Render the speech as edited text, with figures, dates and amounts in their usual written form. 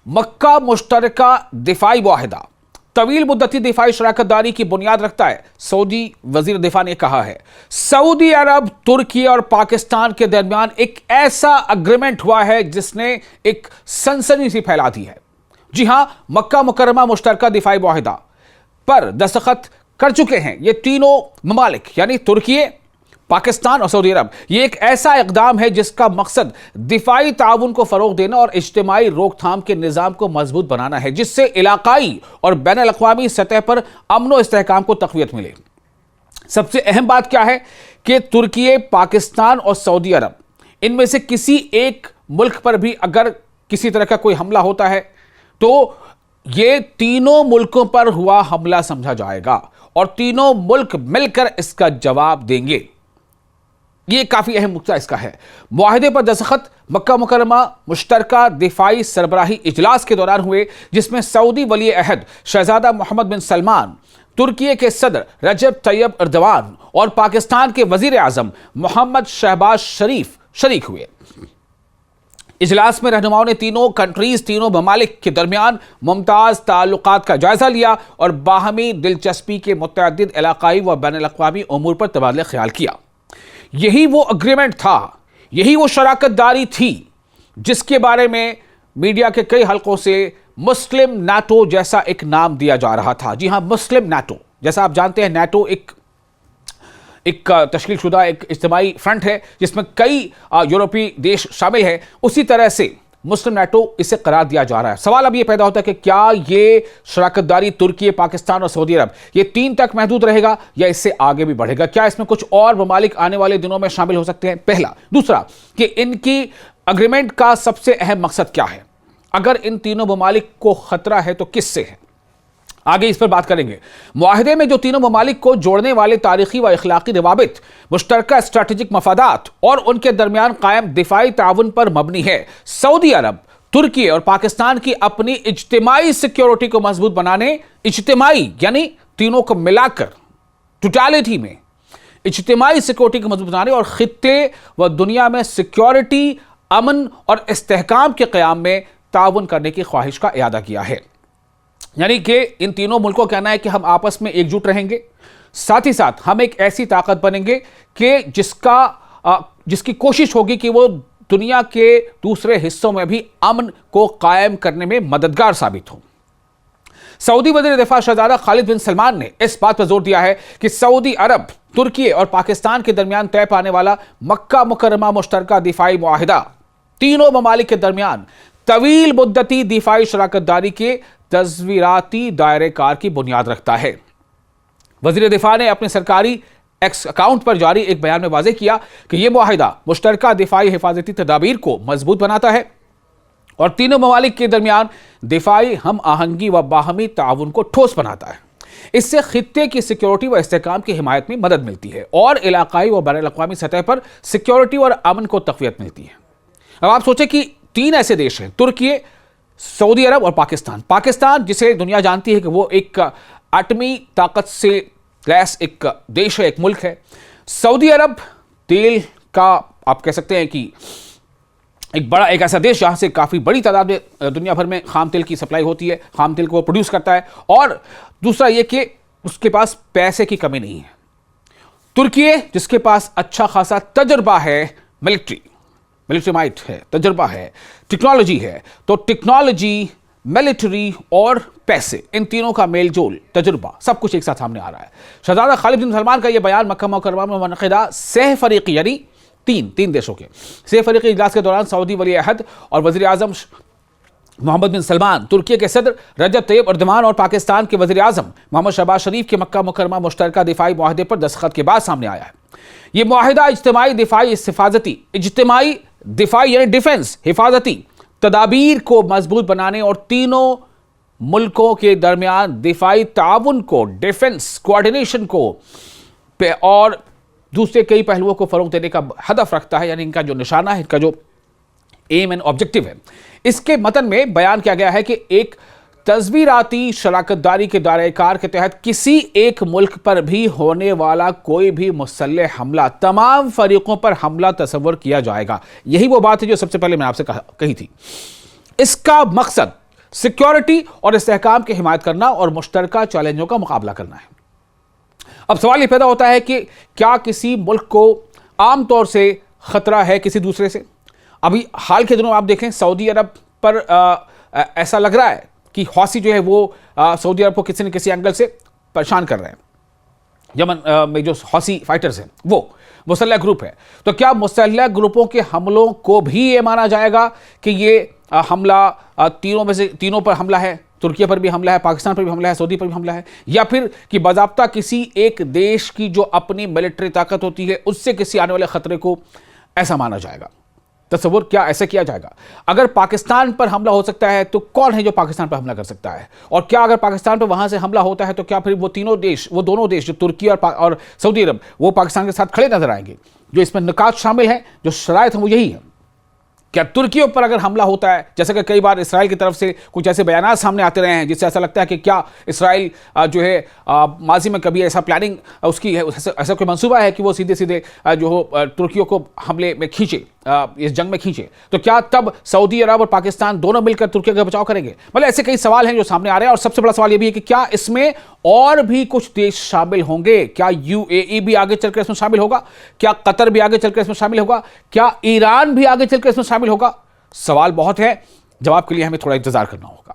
मक्का मुश्तरका दिफाई मुआहिदा तवील मुद्दती दिफाई शराकतदारी की बुनियाद रखता है, सऊदी वजीर दिफा ने कहा है। सऊदी अरब, तुर्की और पाकिस्तान के दरमियान एक ऐसा अग्रीमेंट हुआ है जिसने एक सनसनी सी फैला दी है। जी हां, मक्का मुकर्रमा मुश्तरका दिफाई मुआहिदा पर दस्तखत कर चुके हैं ये तीनों ममालिक, यानी तुर्की, पाकिस्तान और सऊदी अरब। यह एक ऐसा इकदाम है जिसका मकसद दिफाई ताउन को फरोग देना और इज्तिमाई रोकथाम के निज़ाम को मजबूत बनाना है, जिससे इलाकाई और बैन अल-अक़वामी सतह पर अमन और इस्तेहकाम को तक़वियत मिले। सबसे अहम बात क्या है कि तुर्की, पाकिस्तान और सऊदी अरब, इनमें से किसी एक मुल्क पर भी अगर किसी तरह का कोई हमला होता है तो ये तीनों मुल्कों पर हुआ हमला समझा जाएगा और तीनों मुल्क मिलकर इसका जवाब देंगे। ये काफी अहम मुद्दा इसका है। मुआहिदे पर दस्तखत मक्का मुकर्रमा मुश्तरका दिफाई सरबराही इजलास के दौरान हुए, जिसमें सऊदी वली अहद शहजादा मोहम्मद बिन सलमान, तुर्की के सदर रजब तैयब एर्दोगान और पाकिस्तान के वजीर आजम मोहम्मद शहबाज शरीफ शरीक हुए। इजलास में रहनुमाओं ने तीनों ममालिक के दरमियान मुमताज ताल्लुकात का जायजा लिया और बाहमी दिलचस्पी के मुतअद्दिद इलाकाई व बैन अल-अक़वामी उमूर पर तबादला ख्याल किया। यही वो अग्रीमेंट था, यही वो शराकतदारी थी जिसके बारे में मीडिया के कई हलकों से मुस्लिम नाटो जैसा एक नाम दिया जा रहा था। जी हां, मुस्लिम नाटो। जैसा आप जानते हैं, नाटो एक तश्कीलशुदा एक इज्तिमाई फ्रंट है जिसमें कई यूरोपीय देश शामिल हैं। उसी तरह से मुस्लिम नाटो इसे करार दिया जा रहा है। सवाल अब यह पैदा होता है कि क्या ये शराकतदारी तुर्की, पाकिस्तान और सऊदी अरब ये 3 तक महदूद रहेगा या इससे आगे भी बढ़ेगा? क्या इसमें कुछ और ममालिक आने वाले दिनों में शामिल हो सकते हैं? पहला। दूसरा कि इनकी अग्रीमेंट का सबसे अहम मकसद क्या है? अगर इन तीनों ममालिक को खतरा है तो किससे है? आगे इस पर बात करेंगे। मुआहिदे में जो तीनों ममालिक को जोड़ने वाले तारीखी व इखलाकी रवाबित, मुश्तरका स्ट्रैटेजिक मफादात और उनके दरमियान कायम दिफाई ताउन पर मबनी है। सऊदी अरब, तुर्की और पाकिस्तान की अपनी इज्तिमाई सिक्योरिटी को मजबूत बनाने, इज्तिमाई यानी तीनों को मिलाकर टोटलिटी में इज्तिमाई सिक्योरिटी को मजबूत बनाने और खित्ते व दुनिया में सिक्योरिटी, अमन और इस्तेहकाम के क़याम में ताउन करने की ख्वाहिश का इरादा किया है। यानी कि इन तीनों मुल्कों का कहना है कि हम आपस में एकजुट रहेंगे, साथ ही साथ हम एक ऐसी ताकत बनेंगे कि जिसकी कोशिश होगी कि वो दुनिया के दूसरे हिस्सों में भी अमन को कायम करने में मददगार साबित हो। सऊदी वज़ीर दिफा शहजादा खालिद बिन सलमान ने इस बात पर जोर दिया है कि सऊदी अरब, तुर्की और पाकिस्तान के दरमियान तय पाने वाला मक्का मुकर्रमा मुश्तरका दिफाई मुआहिदा तीनों ममालिक के दरमियान तवील मुद्दती दिफाई शराकतदारी के तस्वीराती दायरे कार की बुनियाद रखता है। वजीर दिफा ने अपने सरकारी एक्स अकाउंट पर जारी एक बयान में वाज़ेह किया कि यह मुआहिदा मुश्तरका दिफाई हिफाजती तदाबीर को मजबूत बनाता है और तीनों ममालिक के दरमियान दिफाई हम आहंगी व बाहमी ताउन को ठोस बनाता है। इससे खित्ते की सिक्योरिटी व इस्तेहकाम की हिमायत में मदद मिलती है और इलाकाई व बैन अल-अक़वामी सतह पर सिक्योरिटी और अमन को तक़वियत मिलती है। अब आप सोचें कि 3 ऐसे देश हैं, तुर्की, सऊदी अरब और पाकिस्तान। पाकिस्तान जिसे दुनिया जानती है कि वो एक एटमी ताकत से लैस एक देश है, एक मुल्क है। सऊदी अरब तेल का आप कह सकते हैं कि एक ऐसा देश जहां से काफ़ी बड़ी तादाद में दुनिया भर में खाम तेल की सप्लाई होती है, खाम तेल को वो प्रोड्यूस करता है। और दूसरा ये कि उसके पास पैसे की कमी नहीं है। तुर्की जिसके पास अच्छा खासा तजर्बा है, मिलिट्री माइट है, तजर्बा है, टेक्नोलॉजी है। तो टेक्नोलॉजी, मिलिट्री और पैसे, इन तीनों का मेलजोल, तजुर्बा, सब कुछ एक साथ सामने आ रहा है। शहजादा खालिद बिन सलमान का यह बयान मक्का मुकर्रमा में मुनक़िदा सह फ़रीक़ी यानी तीन देशों के सह फ़रीक़ी इजलास के दौरान सऊदी वली अहद और वज़ीर आज़म मोहम्मद बिन सलमान, तुर्की के सदर रजब तैयब एर्दोगान और पाकिस्तान के वज़ीर आज़म मोहम्मद शहबाज शरीफ के मक्का मुकर्रमा मुश्तरका दिफाई मुआहिदे पर दस्तखत के बाद सामने आया है। यह मुआहिदा इज्तिमाई दिफाई यानी डिफेंस हिफाजती तदाबीर को मजबूत बनाने और तीनों मुल्कों के दरमियान दिफाई ताउन को, डिफेंस कोऑर्डिनेशन को और दूसरे कई पहलुओं को फरोग देने का हदफ रखता है। यानी इनका जो निशाना है, इनका जो एम एंड ऑब्जेक्टिव है। इसके मतन में बयान किया गया है कि एक तस्वीराती शराकतदारी के दायरे कार के तहत किसी एक मुल्क पर भी होने वाला कोई भी मुसल्लह हमला तमाम फरीकों पर हमला तस्वर किया जाएगा। यही वो बात है जो सबसे पहले मैं आपसे कही थी। इसका मकसद सिक्योरिटी और इस्तेहकाम की हिमायत करना और मुश्तरका चैलेंजों का मुकाबला करना है। अब सवाल यह पैदा होता है कि क्या किसी मुल्क को आमतौर से खतरा है किसी दूसरे से? अभी हाल के दिनों में आप देखें सऊदी अरब पर ऐसा लग रहा है कि हौसी जो है वो सऊदी अरब को किसी न किसी एंगल से परेशान कर रहे हैं। यमन में जो हौसी फाइटर्स हैं वो मुसल्लह ग्रुप है, तो क्या मुसल्लह ग्रुपों के हमलों को भी ये माना जाएगा कि ये हमला तीनों में से तीनों पर हमला है? तुर्की पर भी हमला है, पाकिस्तान पर भी हमला है, सऊदी पर भी हमला है, या फिर कि बाज़ाब्ता किसी एक देश की जो अपनी मिलिट्री ताकत होती है उससे किसी आने वाले खतरे को ऐसा माना जाएगा? तस्वुर क्या ऐसे किया जाएगा? अगर पाकिस्तान पर हमला हो सकता है तो कौन है जो पाकिस्तान पर हमला कर सकता है? और क्या अगर पाकिस्तान पर वहां से हमला होता है तो क्या फिर वो दोनों देश जो तुर्की और सऊदी अरब वो पाकिस्तान के साथ खड़े नजर आएंगे? जो इसमें निकात शामिल है, जो शराइत है वो यही है। क्या तुर्की पर अगर हमला होता है, जैसे कि कई बार इसराइल की तरफ से कुछ ऐसे बयान सामने आते रहे हैं जिससे ऐसा लगता है कि क्या इसराइल जो है माजी में कभी ऐसा प्लानिंग उसकी है, ऐसा कोई मंसूबा है कि वो सीधे सीधे जो तुर्कियों को हमले में खींचे, इस जंग में खींचे, तो क्या तब सऊदी अरब और पाकिस्तान दोनों मिलकर तुर्की का बचाव करेंगे? मतलब ऐसे कई सवाल हैं जो सामने आ रहे हैं। और सबसे बड़ा सवाल यह भी है कि क्या इसमें और भी कुछ देश शामिल होंगे? क्या यूएई भी आगे चलकर इसमें शामिल होगा? क्या कतर भी आगे चलकर इसमें शामिल होगा? क्या ईरान भी आगे चलकर इसमें शामिल होगा? सवाल बहुत है, जवाब के लिए हमें थोड़ा इंतजार करना होगा।